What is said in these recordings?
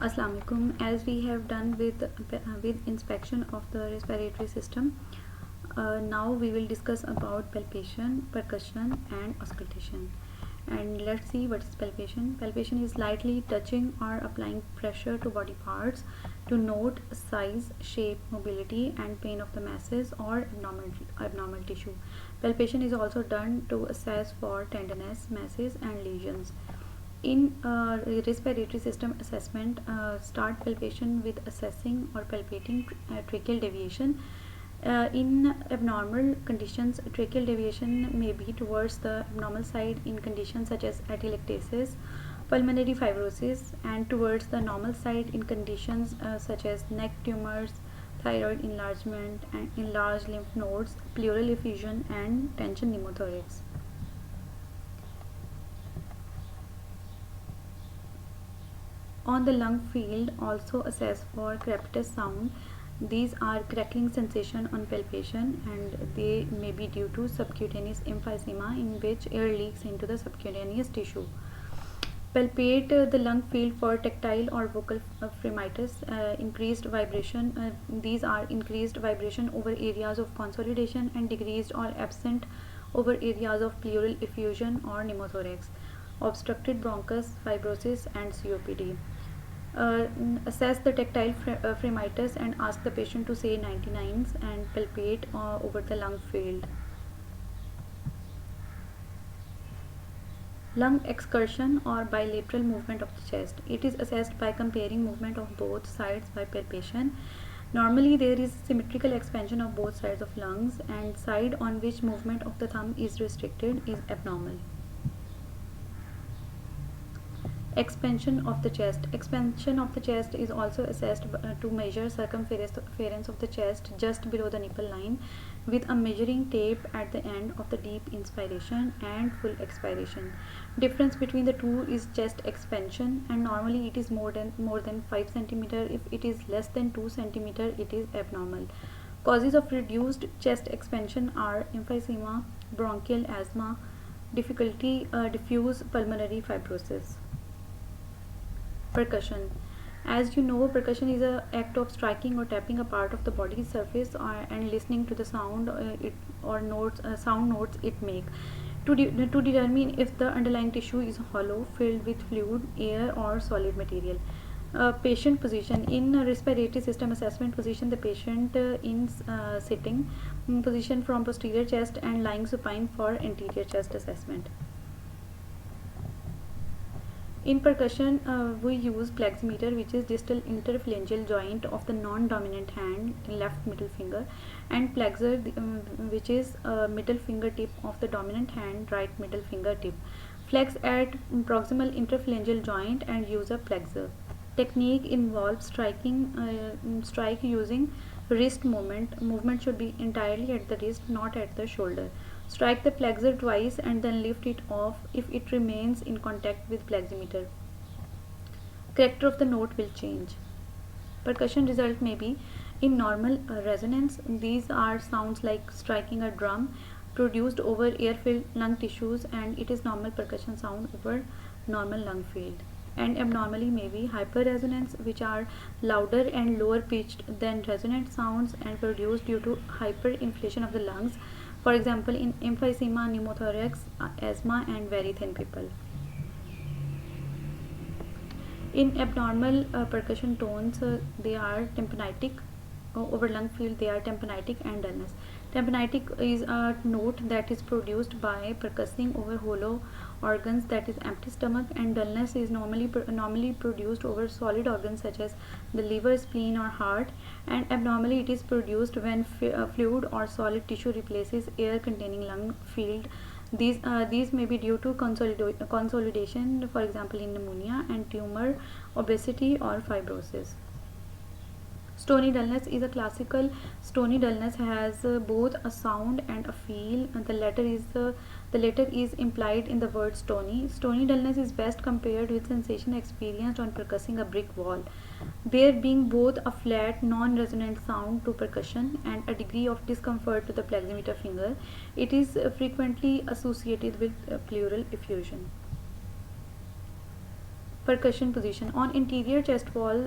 Assalamu alaikum. As we have done with inspection of the respiratory system, now we will discuss about palpation, percussion, and auscultation. And let's see what is palpation. Palpation is lightly touching or applying pressure to body parts to note size, shape, mobility, and pain of the masses or abnormal tissue. Palpation is also done to assess for tenderness, masses, and lesions. In respiratory system assessment, start palpation with assessing or palpating tracheal deviation. In abnormal conditions, tracheal deviation may be towards the abnormal side in conditions such as atelectasis, pulmonary fibrosis, and towards the normal side in conditions such as neck tumors, thyroid enlargement, and enlarged lymph nodes, pleural effusion, and tension pneumothorax. On the lung field, also assess for crepitus sound. These are crackling sensation on palpation, and they may be due to subcutaneous emphysema in which air leaks into the subcutaneous tissue. Palpate the lung field for tactile or vocal phreatitis, increased vibration. These are increased vibration over areas of consolidation and decreased or absent over areas of pleural effusion or pneumothorax, obstructed bronchus, fibrosis, and COPD. Assess the tactile phreatitis and ask the patient to say 99s and palpate over the lung field. Lung excursion or bilateral movement of the chest. It is assessed by comparing movement of both sides by palpation. Normally there is symmetrical expansion of both sides of lungs, and side on which movement of the thumb is restricted is abnormal. Expansion of the chest. Expansion of the chest is also assessed to measure circumference of the chest just below the nipple line with a measuring tape at the end of the deep inspiration and full expiration. Difference between the two is chest expansion, and normally it is more than 5 cm. If it is less than 2 cm, it is abnormal. Causes of reduced chest expansion are emphysema, bronchial asthma, diffuse pulmonary fibrosis. Percussion. As you know, percussion is an act of striking or tapping a part of the body's surface and listening to the sound sound notes it make. To determine if the underlying tissue is hollow, filled with fluid, air, or solid material. Patient position. In respiratory system assessment position, the patient in sitting position from posterior chest and lying supine for anterior chest assessment. In percussion, we use pleximeter, which is distal interphalangeal joint of the non-dominant hand, left middle finger, and plexer, which is middle fingertip of the dominant hand, right middle fingertip. Flex at proximal interphalangeal joint and use a plexer. Technique involves strike using wrist movement. Movement should be entirely at the wrist, not at the shoulder. Strike the plexer twice and then lift it off if it remains in contact with pleximeter. Character of the note will change. Percussion result may be in normal resonance. These are sounds like striking a drum produced over air-filled lung tissues, and it is normal percussion sound over normal lung field. And abnormally may be hyperresonance, which are louder and lower pitched than resonant sounds and produced due to hyperinflation of the lungs, for example in emphysema, pneumothorax, asthma, and very thin people. In abnormal percussion tones, they are tympanitic. Over lung field, they are tympanitic and dullness. Tympanitic is a note that is produced by percussing over hollow organs, that is empty stomach, and dullness is normally produced over solid organs such as the liver, spleen, or heart, and abnormally it is produced when fluid or solid tissue replaces air containing lung field. These may be due to consolidation, for example in pneumonia, and tumor, obesity, or fibrosis. Stony dullness is a classical. Stony dullness has both a sound and a feel. The latter is implied in the word stony. Stony dullness is best compared with sensation experienced on percussing a brick wall, there being both a flat, non-resonant sound to percussion and a degree of discomfort to the pleximeter finger. It is frequently associated with pleural effusion. Percussion position. On interior chest wall,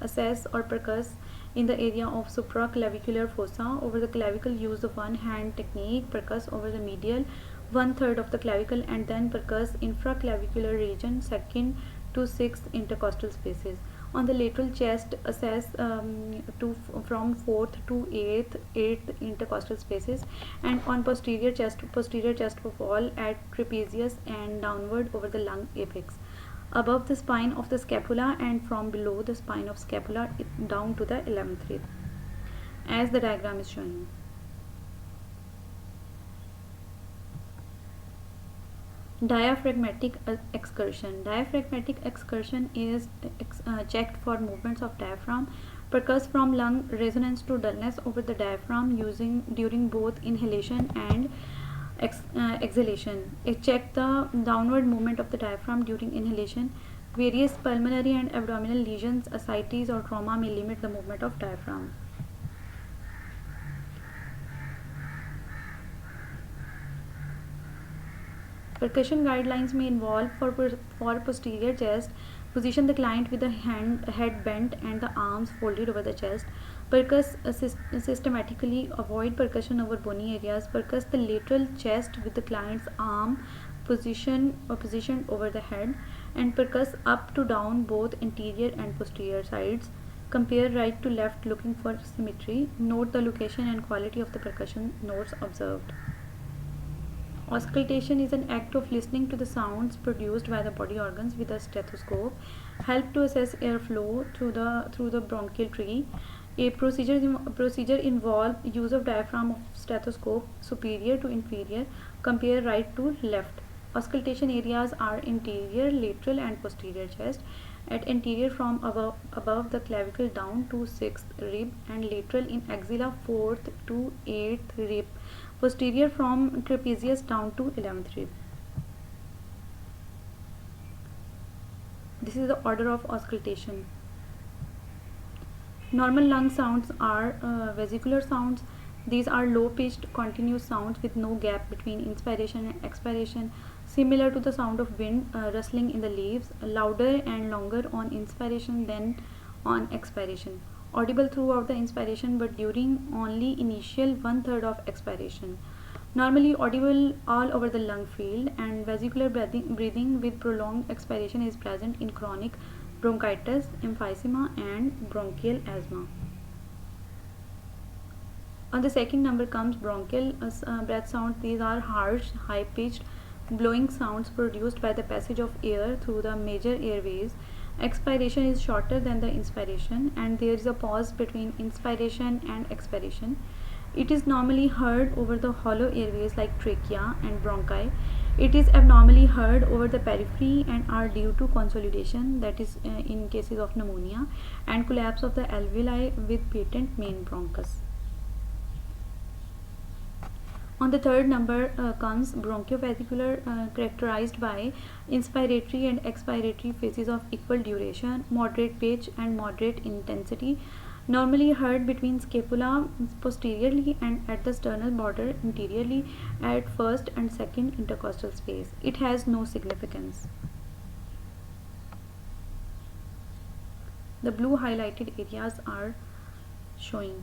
assess or percuss in the area of supraclavicular fossa. Over the clavicle, use the one hand technique. Percuss over the medial 1/3 of the clavicle and then percuss infraclavicular region, second to sixth intercostal spaces. On the lateral chest, assess from fourth to eighth intercostal spaces, and on posterior chest wall at trapezius and downward over the lung apex, above the spine of the scapula and from below the spine of scapula down to the 11th rib, as the diagram is showing. Diaphragmatic excursion. Diaphragmatic excursion is checked for movements of diaphragm. Percuss from lung resonance to dullness over the diaphragm using during both inhalation and exhalation. Check the downward movement of the diaphragm during inhalation. Various pulmonary and abdominal lesions, ascites or trauma may limit the movement of diaphragm. Percussion guidelines may involve for posterior chest, position the client with the head bent and the arms folded over the chest. Percuss systematically, avoid percussion over bony areas. Percuss the lateral chest with the client's arm positioned over the head, and percuss up to down both anterior and posterior sides. Compare right to left looking for symmetry. Note the location and quality of the percussion notes observed. Auscultation is an act of listening to the sounds produced by the body organs with a stethoscope. Help to assess airflow through the bronchial tree. A procedure involves use of diaphragm of stethoscope superior to inferior. Compare right to left. Auscultation areas are interior, lateral and posterior chest. At anterior from above the clavicle down to 6th rib, and lateral in axilla 4th to 8th rib. Posterior from trapezius down to 11th rib. This is the order of auscultation. Normal lung sounds are vesicular sounds. These are low pitched continuous sounds with no gap between inspiration and expiration, similar to the sound of wind rustling in the leaves, louder and longer on inspiration than on expiration. Audible throughout the inspiration but during only initial 1/3 of expiration. Normally audible all over the lung field, and vesicular breathing with prolonged expiration is present in chronic bronchitis, emphysema and bronchial asthma. On the second number comes bronchial breath sounds. These are harsh, high-pitched, blowing sounds produced by the passage of air through the major airways. Expiration is shorter than the inspiration, and there is a pause between inspiration and expiration. It is normally heard over the hollow airways like trachea and bronchi. It is abnormally heard over the periphery and are due to consolidation, that is in cases of pneumonia, and collapse of the alveoli with patent main bronchus. On the third number comes bronchiovesicular, characterized by inspiratory and expiratory phases of equal duration, moderate pitch and moderate intensity, normally heard between scapula posteriorly and at the sternal border anteriorly at first and second intercostal space. It has no significance. The blue highlighted areas are showing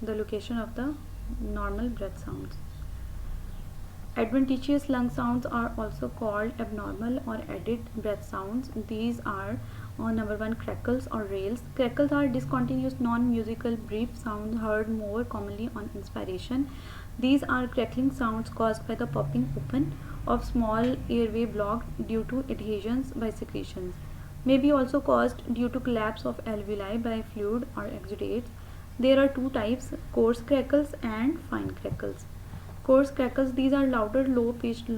the location of the normal breath sounds. Adventitious lung sounds are also called abnormal or added breath sounds. These are number 1, crackles or rails. Crackles are discontinuous non-musical brief sounds heard more commonly on inspiration. These are crackling sounds caused by the popping open of small airway blocked due to adhesions by secretions. May be also caused due to collapse of alveoli by fluid or exudates. There are two types, coarse crackles and fine crackles. Coarse crackles, these are louder, low-pitched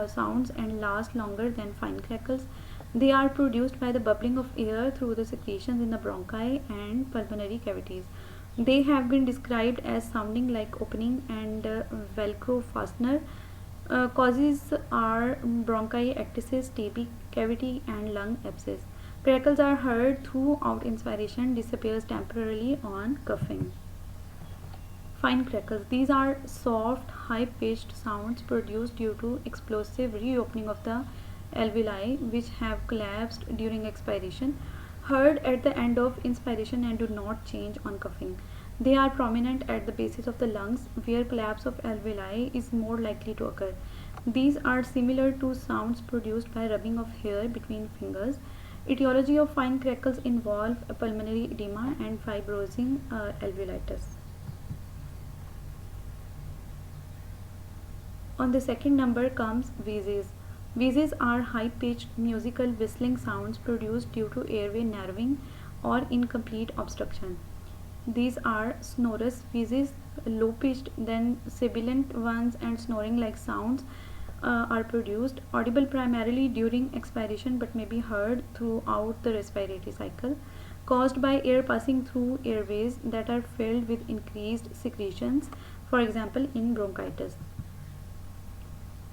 sounds and last longer than fine crackles. They are produced by the bubbling of air through the secretions in the bronchi and pulmonary cavities. They have been described as sounding like opening and velcro fastener. Causes are bronchiectasis, TB cavity and lung abscess. Crackles are heard throughout inspiration, disappears temporarily on coughing. Fine crackles, these are soft, high-pitched sounds produced due to explosive reopening of the alveoli which have collapsed during expiration, heard at the end of inspiration and do not change on coughing. They are prominent at the bases of the lungs where collapse of alveoli is more likely to occur. These are similar to sounds produced by rubbing of hair between fingers. Etiology of fine crackles involve pulmonary edema and fibrosing alveolitis. On the second number comes wheezes. Wheezes are high-pitched musical whistling sounds produced due to airway narrowing or incomplete obstruction. These are sonorous wheezes, low-pitched, then sibilant ones, and snoring-like sounds are produced, audible primarily during expiration but may be heard throughout the respiratory cycle, caused by air passing through airways that are filled with increased secretions, for example in bronchitis.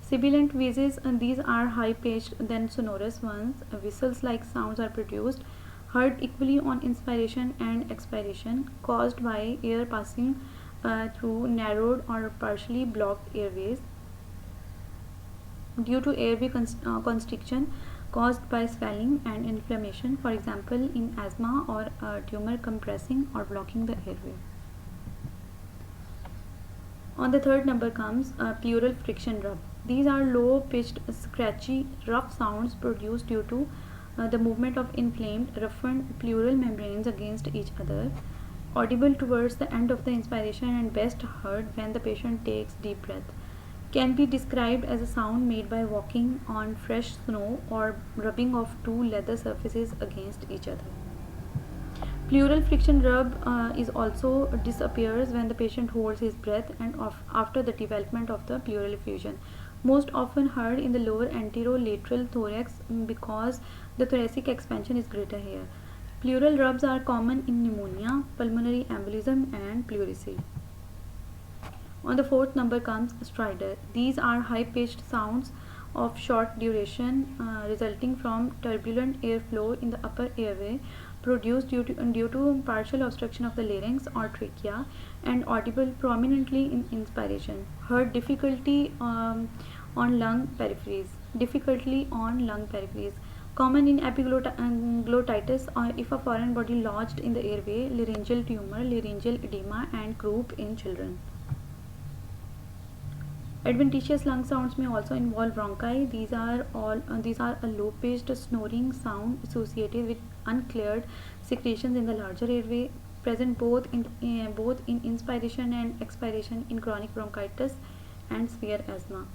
Sibilant wheezes, and these are high-pitched then sonorous ones. Whistles-like sounds are produced, heard equally on inspiration and expiration, caused by air passing through narrowed or partially blocked airways due to airway constriction caused by swelling and inflammation, for example in asthma or a tumor compressing or blocking the airway. On the third number comes pleural friction rub. These are low-pitched, scratchy, rough sounds produced due to the movement of inflamed, roughened pleural membranes against each other, audible towards the end of the inspiration and best heard when the patient takes deep breath. Can be described as a sound made by walking on fresh snow or rubbing of two leather surfaces against each other. Pleural friction rub is also disappears when the patient holds his breath and after the development of the pleural effusion. Most often heard in the lower anterolateral thorax because the thoracic expansion is greater here. Pleural rubs are common in pneumonia, pulmonary embolism and pleurisy. On the fourth number comes stridor. These are high-pitched sounds of short duration resulting from turbulent airflow in the upper airway produced due to partial obstruction of the larynx or trachea and audible prominently in inspiration. Heard difficultly on lung peripheries. Common in epiglottitis if a foreign body lodged in the airway, laryngeal tumor, laryngeal edema and croup in children. Adventitious lung sounds may also involve bronchi. These are a low-pitched snoring sound associated with uncleared secretions in the larger airway, present both in inspiration and expiration in chronic bronchitis and severe asthma.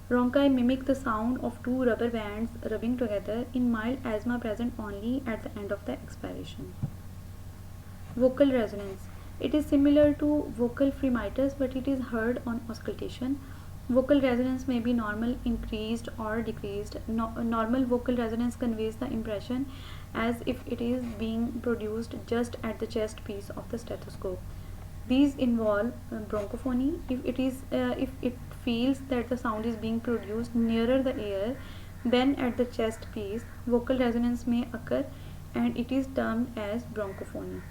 Bronchi mimic the sound of two rubber bands rubbing together in mild asthma, present only at the end of the expiration. Vocal resonance. It is similar to vocal phreatitis, but it is heard on auscultation. Vocal resonance may be normal, increased or decreased. Normal vocal resonance conveys the impression as if it is being produced just at the chest piece of the stethoscope. These involve bronchophony. If it feels that the sound is being produced nearer the air than at the chest piece, vocal resonance may occur and it is termed as bronchophony.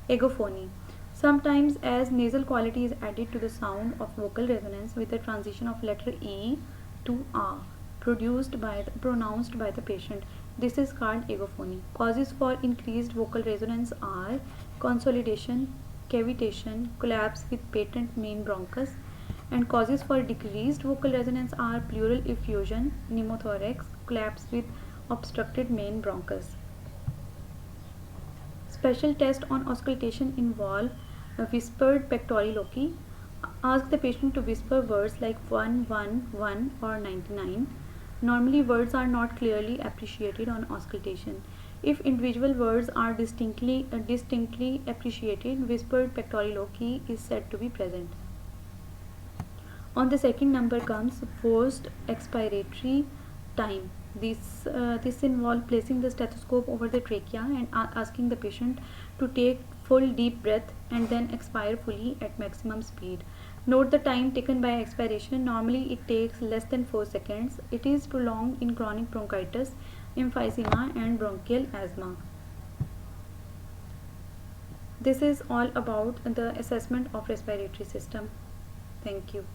Agophony. Sometimes as nasal quality is added to the sound of vocal resonance with the transition of letter E to A pronounced by the patient. This is called agophony. Causes for increased vocal resonance are consolidation, cavitation, collapse with patent main bronchus, and causes for decreased vocal resonance are pleural effusion, pneumothorax, collapse with obstructed main bronchus. Special tests on auscultation involve whispered pectoriloquy. Ask the patient to whisper words like 111 or 99. Normally words are not clearly appreciated on auscultation. If individual words are distinctly appreciated, whispered pectoriloquy is said to be present. On the second number comes forced expiratory time. This involves placing the stethoscope over the trachea and asking the patient to take full deep breath and then expire fully at maximum speed. Note the time taken by expiration. Normally it takes less than 4 seconds. It is prolonged in chronic bronchitis, emphysema and bronchial asthma. This is all about the assessment of respiratory system. Thank you.